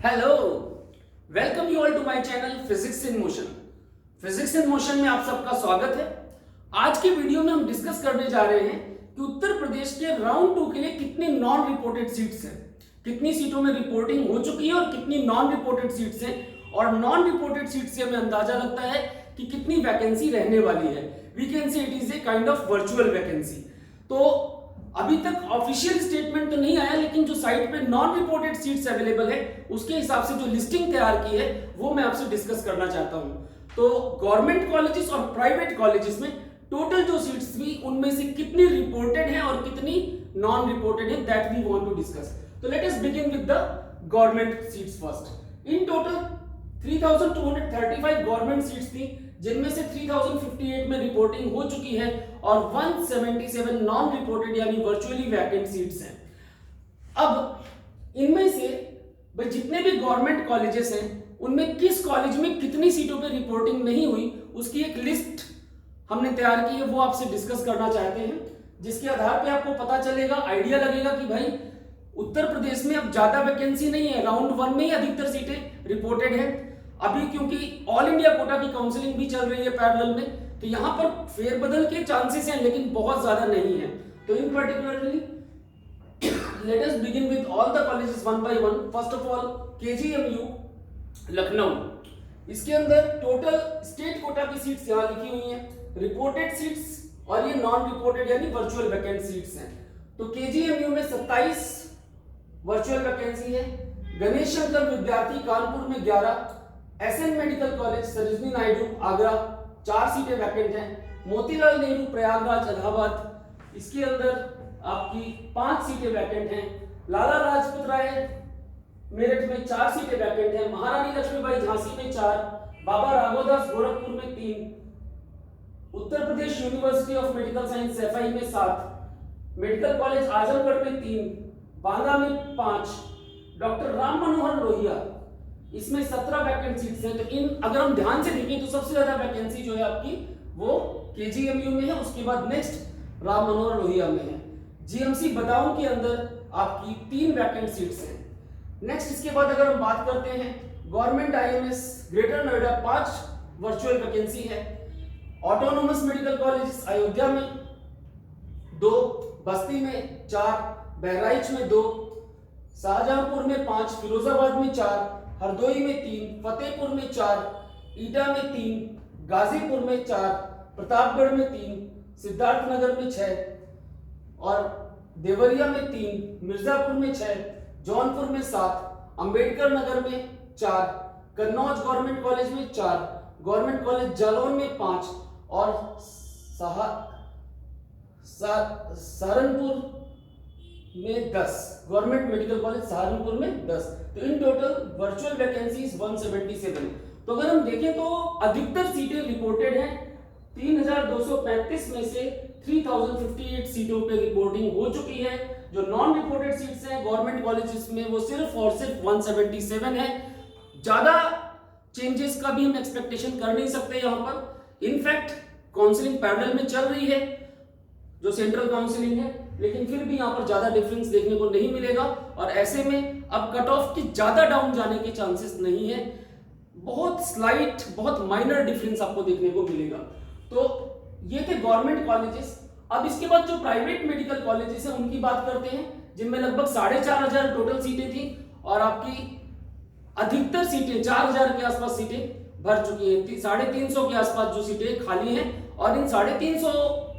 Hello, welcome you all to my channel physics in motion. Physics in motion में आप सबका स्वागत है। आज के वीडियो में हम डिस्कस करने जा रहे हैं कि उत्तर प्रदेश के राउंड 2 के लिए कितनी नॉन रिपोर्टेड सीट्स हैं, कितनी सीटों में रिपोर्टिंग हो चुकी है और कितनी नॉन रिपोर्टेड सीट्स हैं, और नॉन रिपोर्टेड सीट से हमें अंदाजा लगता है कि कितनी वैकेंसी रहने वाली है। We can say it is a kind of virtual vacancy. तो अभी तक ऑफिशियल स्टेटमेंट तो नहीं आया, लेकिन जो साइट पे नॉन रिपोर्टेड सीट्स अवेलेबल है उसके हिसाब से जो लिस्टिंग तैयार की है वो मैं आपसे डिस्कस करना चाहता हूं। तो गवर्नमेंट कॉलेजेस और प्राइवेट कॉलेजेस में टोटल जो सीट्स थी उनमें से कितनी रिपोर्टेड है और कितनी नॉन रिपोर्टेड है, that we want to discuss. तो let us begin with the government seats first. In total 3235 government seats थी, जिनमें से 3058 में रिपोर्टिंग हो चुकी है और 177 नॉन रिपोर्टेड यानी वर्चुअली वैकेंट सीट्स हैं। अब इनमें से भाई जितने भी गवर्नमेंट कॉलेजेस हैं उनमें किस कॉलेज में कितनी सीटों पे रिपोर्टिंग नहीं हुई उसकी एक लिस्ट हमने तैयार की है, वो आपसे डिस्कस करना चाहते हैं, जिसके आधार पे आपको पता चलेगा, आइडिया लगेगा कि भाई उत्तर प्रदेश में अब ज्यादा वैकेंसी नहीं है, राउंड 1 में ही अधिकतर सीटें रिपोर्टेड हैं। अभी क्योंकि ऑल इंडिया कोटा की काउंसलिंग भी चल रही है पैरेलल में, तो यहां पर फेरबदल के चांसेस हैं लेकिन बहुत ज्यादा नहीं है। तो in particularly late us begin with all the colleges one by one. First of all KGMU Lucknow, इसके अंदर टोटल स्टेट कोटा की सीट्स यहां लिखी हुई हैं, रिपोर्टेड सीट्स और ये नॉन रिपोर्टेड यानी वर्चुअल वैकेंट सीट्स हैं। तो केजीएमयू में 27 वर्चुअल वैकेंसी है, गणेश शंकर विद्यार्थी कानपुर में 11, SN medical college Sarojini Naidu Agra 4 सीटें वैकेंट हैं, मोतीलाल नेहरू प्रयागराज इलाहाबाद इसके अंदर आपकी 5 सीटें वैकेंट हैं, लाला लाजपत राय मेरठ में 4 सीटें वैकेंट हैं, महारानी लक्ष्मीबाई झांसी में 4, बाबा राघवदास गोरखपुर में 3, Uttar Pradesh university of medical science एफआई में 7, मेडिकल कॉलेज आजमगढ़ में 3, बांदा में 5, डॉक्टर राम मनोहर लोहिया इसमें 17 वैकेंट सीट्स हैं। तो इन अगर हम ध्यान से देखें तो सबसे ज्यादा वैकेंसी जो है आपकी वो केजीएमयू में है, उसके बाद नेक्स्ट राम मनोहर लोहिया में है। जीएमसी बदाऊं के अंदर आपकी 3 वैकेंट सीट्स हैं। नेक्स्ट इसके बाद अगर हम बात करते हैं government IMS greater Noida 5 virtual vacancy है, ऑटोनोमस मेडिकल कॉलेज अयोध्या में 2, बस्ती में 4, बहराइच में 2, शाहजहांपुर में 5, फिरोजाबाद में 4, हरदोई में 3, फतेहपुर में 4, ईटा में 3, गाजीपुर में 4, प्रतापगढ़ में 3, सिद्धार्थनगर में 6 और देवरिया में 3, मिर्जापुर में 6, जौनपुर में 7, अंबेडकर नगर में 4, कन्नौज गवर्नमेंट कॉलेज में 4, गवर्नमेंट कॉलेज जालौन में 5 और सहारनपुर में 10, गवर्नमेंट मेडिकल कॉलेज सहारनपुर में 10। तो इन टोटल वर्चुअल वैकेंसीज 177। तो अगर हम देखें तो अधिकतर सीटें रिपोर्टेड हैं, 3235 में से 3058 सीटों पे रिपोर्टिंग हो चुकी है। जो नॉन रिपोर्टेड सीट्स हैं गवर्नमेंट कॉलेजेस में वो सिर्फ और सिर्फ 177 है। ज्यादा चेंजेस का भी हम एक्सपेक्टेशन कर नहीं सकते यहाँ पर। इनफैक्ट काउंसलिंग पैरेलल में चल रही है जो सेंट्रल काउंसलिंग है, लेकिन फिर भी यहाँ पर ज्यादा डिफरेंस देखने को नहीं मिलेगा और ऐसे में अब कट ऑफ की ज्यादा डाउन जाने के चांसेस नहीं है, बहुत स्लाइट बहुत माइनर डिफरेंस आपको देखने को मिलेगा। तो ये थे गवर्नमेंट कॉलेजेस। अब इसके बाद जो प्राइवेट मेडिकल कॉलेजेस हैं उनकी बात करते हैं, जिनमें लगभग 4500 टोटल सीटें थी और आपकी अधिकतर सीटें 4000 के आसपास सीटें भर चुकी हैं। 350 के आसपास जो सीटें खाली हैं और इन 350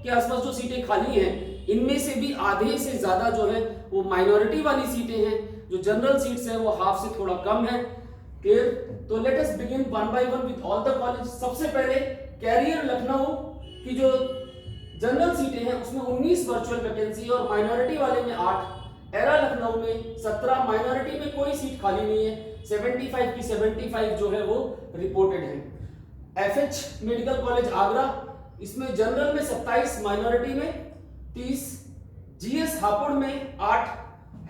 के आसपास जो सीटें खाली हैं इनमें से भी आधे से ज्यादा जो है वो माइनॉरिटी वाली सीटें हैं, जो जनरल सीट्स हैं वो हाफ से थोड़ा कम है। क्लियर? तो let us begin one by one with all the college. सबसे पहले कैरियर लखनऊ की जो जनरल सीटें हैं उसमें 19 वर्चुअल वैकेंसी और माइनॉरिटी वाले में 8, एरा लखनऊ में 17, माइनॉरिटी में कोई सीट खाली नहीं है, 75 की 75 जो है वो रिपोर्टेड है। एफएच मेडिकल कॉलेज आगरा, इसमें जनरल में 27, माइनॉरिटी में 30, जीएस हापुड़ में 8,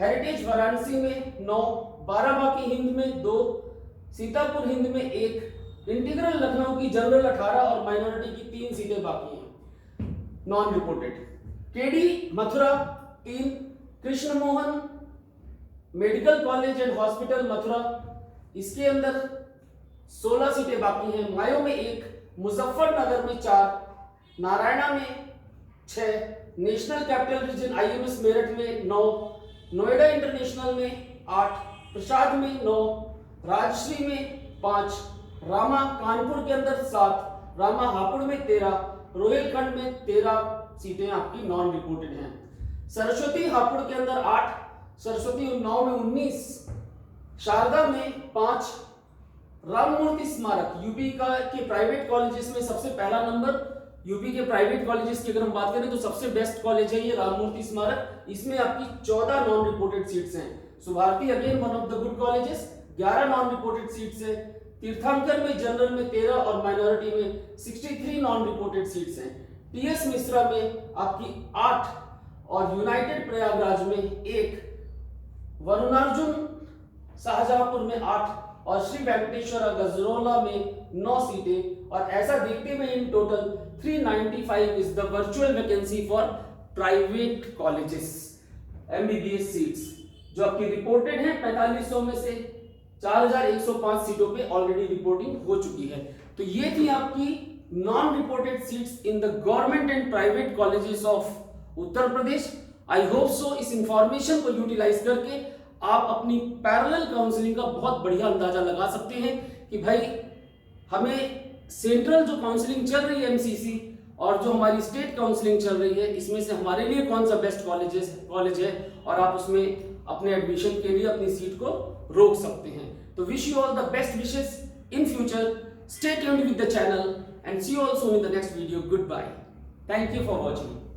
हेरिटेज वाराणसी में 9, बाराबांकी हिंद में 2, सीतापुर हिंद में 1, इंटीग्रल लखनऊ की जनरल 18 और माइनॉरिटी की 3 सीटें बाकी हैं non reported. KD Mathura 3, Krishna Mohan medical college and hospital Mathura इसके अंदर 16 सीटें बाकी हैं। मायो में 1, मुजफ्फरनगर में 4, नारायणा में 6, national capital region IMS Meerut में 9, नोएडा इंटरनेशनल में 8, प्रसाद में 9, राजश्री में 5, रामा कानपुर के अंदर 7, रामा हापुड़ में 13, रोहिलखंड में 13 सीटें आपकी नॉन रिपोर्टेड हैं। सरस्वती हापुड़ के अंदर 8, सरस्वती उन्नाव में 19, शारदा में 5, राममूर्ति स्मारक यूपी का के प्राइवेट कॉलेजेस में सबसे पहला नंबर। यूपी के प्राइवेट कॉलेजेस की अगर हम बात करें तो सबसे बेस्ट कॉलेज है ये राममूर्ति स्मारक। इसमें आपकी 14 नॉन रिपोर्टेड सीट्स हैं। Subharti again one of the good colleges, 11 non reported seats है। तीर्थंकर में जनरल में 13 और माइनॉरिटी में 63 नॉन रिपोर्टेड सीट्स हैं। टीएस मिश्रा में आपकी 8 और यूनाइटेड प्रयागराज में 1, वरुणार्जुन शाहजहांपुर में 8 और श्री वेंकटेश्वर गजरोला में 9 सीटें। और ऐसा देखते हुए in total 395 is the virtual vacancy for private colleges MBBS seats, जो आपकी रिपोर्टेड है 4500 में से 4105 सीटों पे ऑलरेडी रिपोर्टिंग हो चुकी है। तो ये थी आपकी non reported seats in the government and private colleges of Uttar Pradesh. I hope so इस इंफॉर्मेशन को यूटिलाइज करके आप अपनी पैरेलल काउंसलिंग का बहुत बढ़िया अंदाजा लगा सकते हैं कि भाई हमें सेंट्रल जो काउंसलिंग चल रही है एमसीसी और जो हमारी स्टेट काउंसलिंग चल रही है, इसमें से हमारे लिए कौन सा बेस्ट कॉलेज है और आप उसमें अपने एडमिशन के लिए अपनी सीट को रोक सकते हैं। तो wish you all the best wishes in future. Stay tuned with the channel and see you also in the next video. Good bye. Thank you for watching.